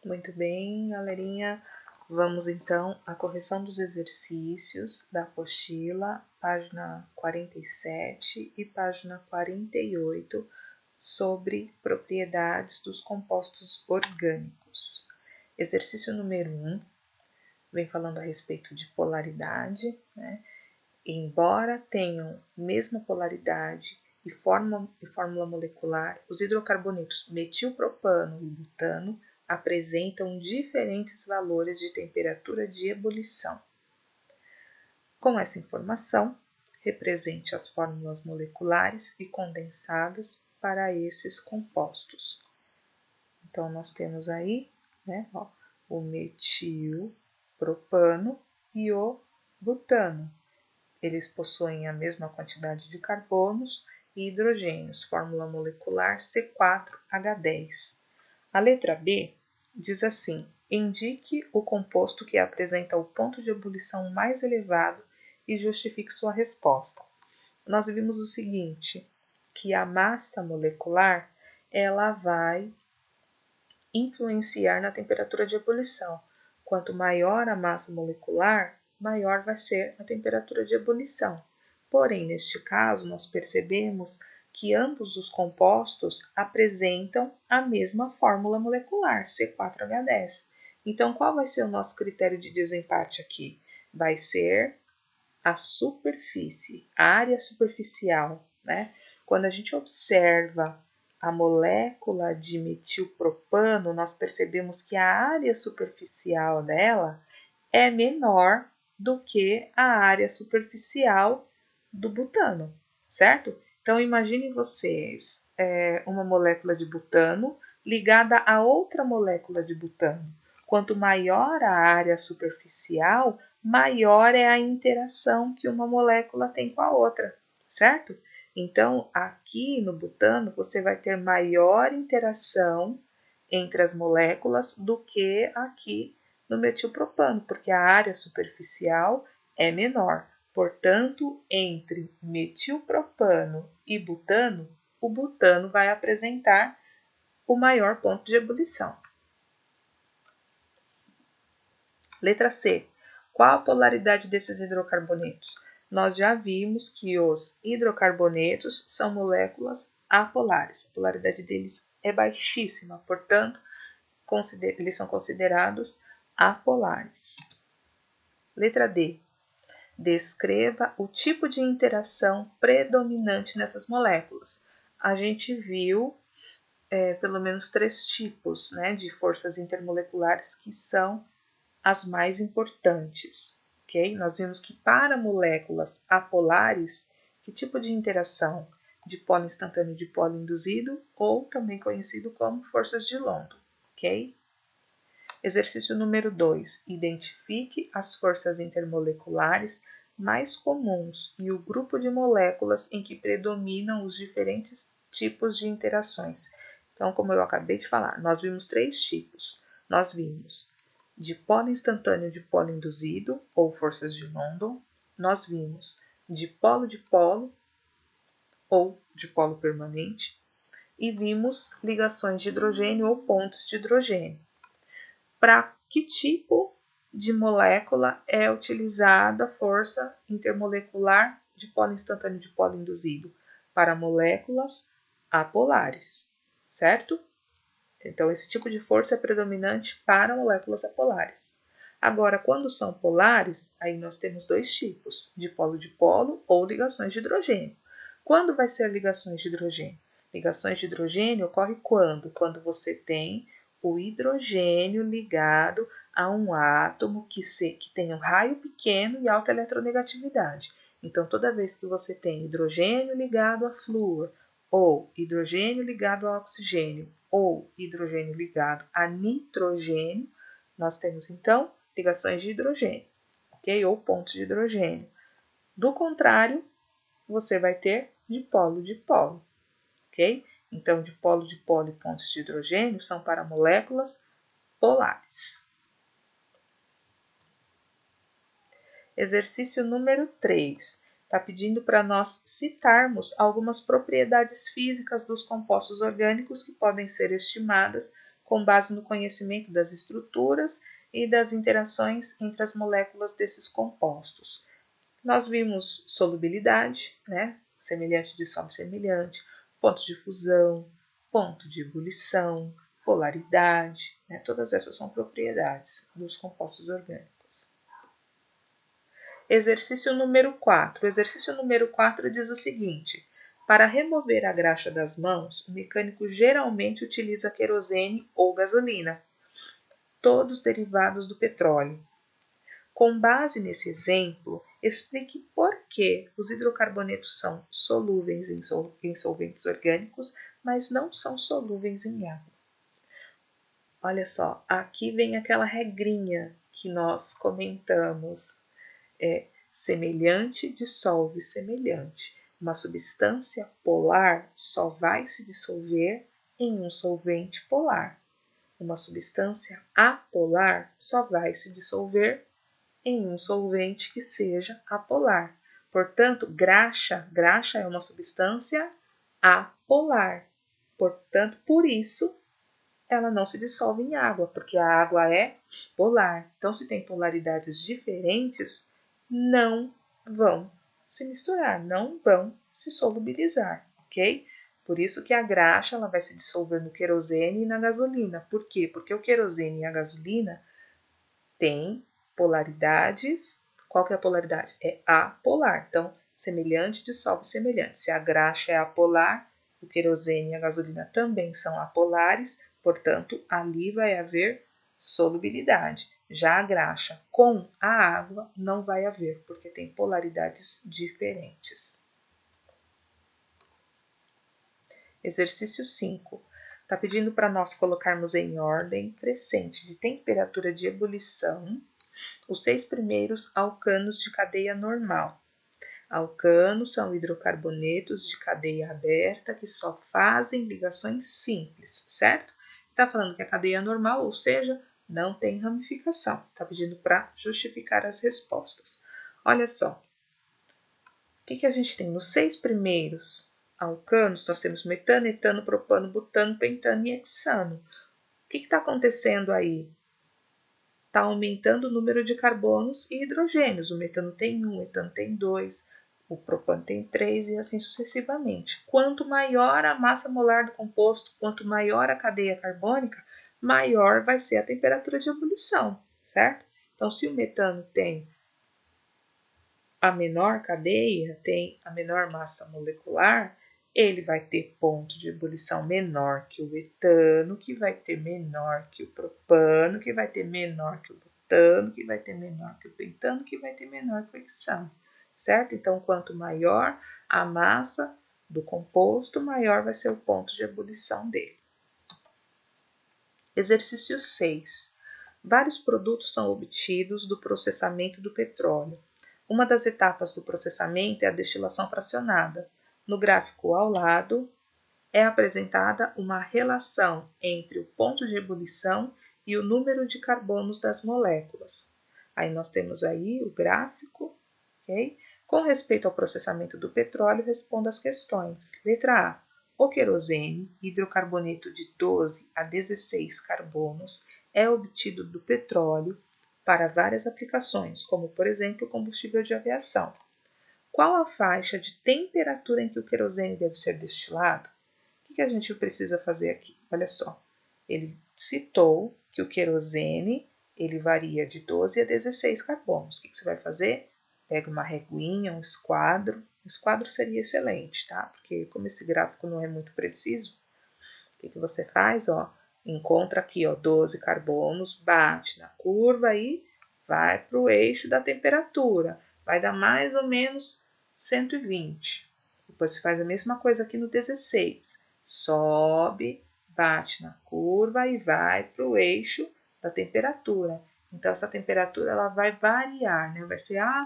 Muito bem, galerinha. Vamos então à correção dos exercícios da apostila, página 47 e página 48, sobre propriedades dos compostos orgânicos. Exercício número 1 vem falando a respeito de polaridade, né? Embora tenham mesma polaridade e fórmula molecular, os hidrocarbonetos metilpropano e butano apresentam diferentes valores de temperatura de ebulição. Com essa informação, represente as fórmulas moleculares e condensadas para esses compostos. Então, nós temos aí, né, o metilpropano e o butano. Eles possuem a mesma quantidade de carbonos e hidrogênios, fórmula molecular C4H10. A letra B diz assim: indique o composto que apresenta o ponto de ebulição mais elevado e justifique sua resposta. Nós vimos o seguinte, que a massa molecular ela vai influenciar na temperatura de ebulição. Quanto maior a massa molecular, maior vai ser a temperatura de ebulição. Porém, neste caso, nós percebemos que ambos os compostos apresentam a mesma fórmula molecular, C4H10. Então, qual vai ser o nosso critério de desempate aqui? Vai ser a superfície, a área superficial, né? Quando a gente observa a molécula de metilpropano, nós percebemos que a área superficial dela é menor do que a área superficial do butano, certo? Então, imagine vocês uma molécula de butano ligada a outra molécula de butano. Quanto maior a área superficial, maior é a interação que uma molécula tem com a outra, certo? Então, aqui no butano, você vai ter maior interação entre as moléculas do que aqui no metilpropano, porque a área superficial é menor. Portanto, entre metilpropano e butano, o butano vai apresentar o maior ponto de ebulição. Letra C. Qual a polaridade desses hidrocarbonetos? Nós já vimos que os hidrocarbonetos são moléculas apolares. A polaridade deles é baixíssima, portanto, eles são considerados apolares. Letra D. Descreva o tipo de interação predominante nessas moléculas. A gente viu pelo menos 3 tipos, né, de forças intermoleculares que são as mais importantes. Okay? Nós vimos que para moléculas apolares, que tipo de interação? Dipolo instantâneo e dipolo induzido, ou também conhecido como forças de London. Okay? Exercício número 2. Identifique as forças intermoleculares mais comuns e o grupo de moléculas em que predominam os diferentes tipos de interações. Então, como eu acabei de falar, nós vimos 3 tipos. Nós vimos dipolo instantâneo e dipolo induzido, ou forças de London. Nós vimos dipolo-dipolo, ou dipolo permanente. E vimos ligações de hidrogênio ou pontes de hidrogênio. Para que tipo de molécula é utilizada a força intermolecular dipolo instantâneo e dipolo induzido? Para moléculas apolares, certo? Então, esse tipo de força é predominante para moléculas apolares. Agora, quando são polares, aí nós temos 2 tipos, dipolo-dipolo ou ligações de hidrogênio. Quando vai ser ligações de hidrogênio? Ligações de hidrogênio ocorre quando? Quando você tem o hidrogênio ligado a um átomo que tem um raio pequeno e alta eletronegatividade. Então, toda vez que você tem hidrogênio ligado a flúor, ou hidrogênio ligado a oxigênio, ou hidrogênio ligado a nitrogênio, nós temos então ligações de hidrogênio, ok? Ou pontos de hidrogênio. Do contrário, você vai ter dipolo-dipolo, ok? Então, dipolo-dipolo e pontos de hidrogênio são para moléculas polares. Exercício número 3. Está pedindo para nós citarmos algumas propriedades físicas dos compostos orgânicos que podem ser estimadas com base no conhecimento das estruturas e das interações entre as moléculas desses compostos. Nós vimos solubilidade, né? Semelhante dissolve semelhante, ponto de fusão, ponto de ebulição, polaridade, né? Todas essas são propriedades dos compostos orgânicos. Exercício número 4. O exercício número 4 diz o seguinte: para remover a graxa das mãos, o mecânico geralmente utiliza querosene ou gasolina, todos derivados do petróleo. Com base nesse exemplo, explique por que os hidrocarbonetos são solúveis em solventes orgânicos, mas não são solúveis em água. Olha só, aqui vem aquela regrinha que nós comentamos. Semelhante dissolve semelhante. Uma substância polar só vai se dissolver em um solvente polar. Uma substância apolar só vai se dissolver em um solvente que seja apolar. Portanto, graxa é uma substância apolar. Portanto, por isso, ela não se dissolve em água, porque a água é polar. Então, se tem polaridades diferentes, não vão se misturar, não vão se solubilizar, ok? Por isso que a graxa ela vai se dissolver no querosene e na gasolina. Por quê? Porque o querosene e a gasolina têm polaridades. Qual que é a polaridade? É apolar. Então, semelhante dissolve semelhante. Se a graxa é apolar, o querosene e a gasolina também são apolares, portanto, ali vai haver solubilidade. Já a graxa com a água não vai haver, porque tem polaridades diferentes. Exercício 5. Está pedindo para nós colocarmos em ordem crescente de temperatura de ebulição os 6 primeiros alcanos de cadeia normal. Alcanos são hidrocarbonetos de cadeia aberta que só fazem ligações simples, certo? Está falando que a cadeia é normal, ou seja, não tem ramificação. Está pedindo para justificar as respostas. Olha só. O que a gente tem? Nos 6 primeiros alcanos, nós temos metano, etano, propano, butano, pentano e hexano. O que está acontecendo aí? Está aumentando o número de carbonos e hidrogênios. O metano tem 1, o etano tem 2, o propano tem 3 e assim sucessivamente. Quanto maior a massa molar do composto, quanto maior a cadeia carbônica, maior vai ser a temperatura de ebulição, certo? Então, se o metano tem a menor cadeia, tem a menor massa molecular, ele vai ter ponto de ebulição menor que o etano, que vai ter menor que o propano, que vai ter menor que o butano, que vai ter menor que o pentano, que vai ter menor que o hexano, certo? Então, quanto maior a massa do composto, maior vai ser o ponto de ebulição dele. Exercício 6. Vários produtos são obtidos do processamento do petróleo. Uma das etapas do processamento é a destilação fracionada. No gráfico ao lado, é apresentada uma relação entre o ponto de ebulição e o número de carbonos das moléculas. Aí nós temos aí o gráfico, ok? Com respeito ao processamento do petróleo, responda as questões. Letra A. O querosene, hidrocarboneto de 12 a 16 carbonos, é obtido do petróleo para várias aplicações, como, por exemplo, combustível de aviação. Qual a faixa de temperatura em que o querosene deve ser destilado? O que a gente precisa fazer aqui? Olha só, ele citou que o querosene ele varia de 12 a 16 carbonos. O que você vai fazer? Pega uma reguinha, um esquadro. Um esquadro seria excelente, tá? Porque como esse gráfico não é muito preciso, o que você faz? Ó, encontra aqui, ó, 12 carbonos, bate na curva e vai para o eixo da temperatura. Vai dar mais ou menos 120. Depois você faz a mesma coisa aqui no 16. Sobe, bate na curva e vai para o eixo da temperatura. Então, essa temperatura ela vai variar, né? Vai ser a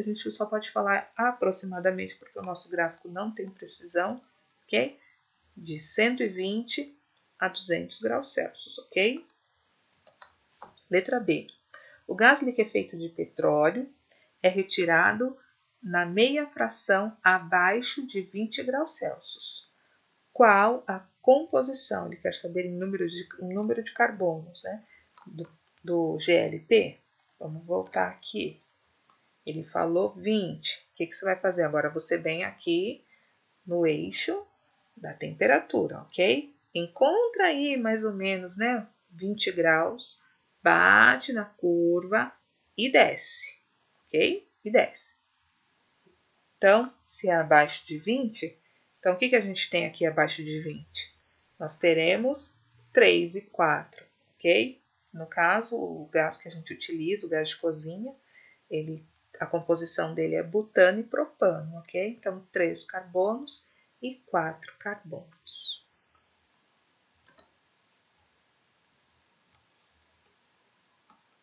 gente só pode falar aproximadamente, porque o nosso gráfico não tem precisão, ok? De 120 a 200 graus Celsius, ok? Letra B. O gás liquefeito de petróleo é retirado na meia fração abaixo de 20 graus Celsius. qual a composição, ele quer saber em número de carbonos, né, do GLP. Vamos voltar aqui. Ele falou 20. O que você vai fazer? Agora você vem aqui no eixo da temperatura, ok? Encontra aí mais ou menos, né, 20 graus, bate na curva e desce, ok? E desce. Então, se é abaixo de 20, então o que a gente tem aqui abaixo de 20? Nós teremos 3 e 4, ok? No caso, o gás que a gente utiliza, o gás de cozinha, a composição dele é butano e propano, ok? Então, 3 carbonos e 4 carbonos.